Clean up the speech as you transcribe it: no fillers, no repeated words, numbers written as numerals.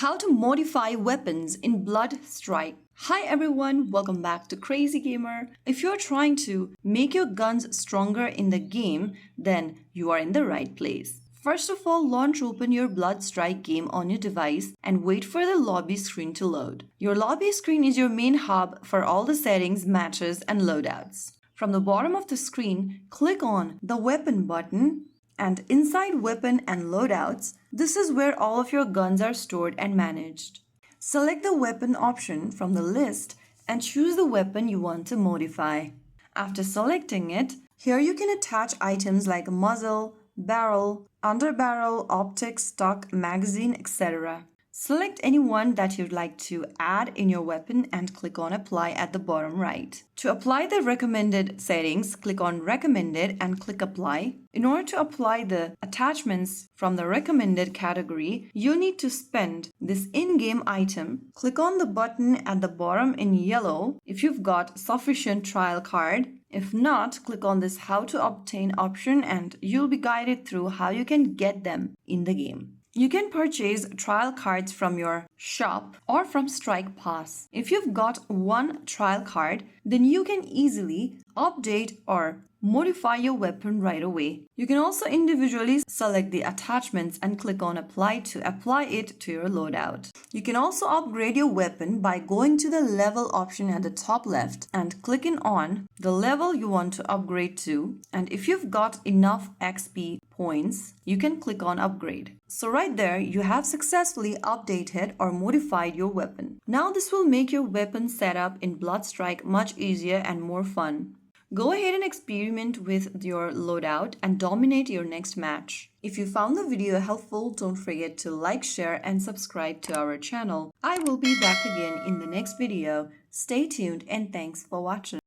How to modify weapons in Blood Strike. Hi everyone, welcome back to Crazy Gamer. If you're trying to make your guns stronger in the game, then you are in the right place. First of all, launch open your Blood Strike game on your device and wait for the lobby screen to load. Your lobby screen is your main hub for all the settings, matches, and loadouts. From the bottom of the screen, click on the weapon button, and inside weapon and loadouts, this is where all of your guns are stored and managed. Select the weapon option from the list and choose the weapon you want to modify. After selecting it, here you can attach items like muzzle, barrel, underbarrel, optics, stock, magazine, etc. Select any one that you'd like to add in your weapon and click on Apply at the bottom right. To apply the recommended settings, click on Recommended and click Apply. In order to apply the attachments from the recommended category, you need to spend this in-game item. Click on the button at the bottom in yellow if you've got sufficient trial card. If not, click on this How to Obtain option and you'll be guided through how you can get them in the game. You can purchase trial cards from your shop or from Strike Pass. If you've got one trial card, then you can easily update or modify your weapon right away. You can also individually select the attachments and click on Apply to apply it to your loadout. You can also upgrade your weapon by going to the level option at the top left and clicking on the level you want to upgrade to. And if you've got enough XP points, you can click on Upgrade. So right there, you have successfully updated or modified your weapon. Now this will make your weapon setup in Blood Strike much easier and more fun. Go ahead and experiment with your loadout and dominate your next match. If you found the video helpful, don't forget to like, share, and subscribe to our channel. I will be back again in the next video. Stay tuned and thanks for watching.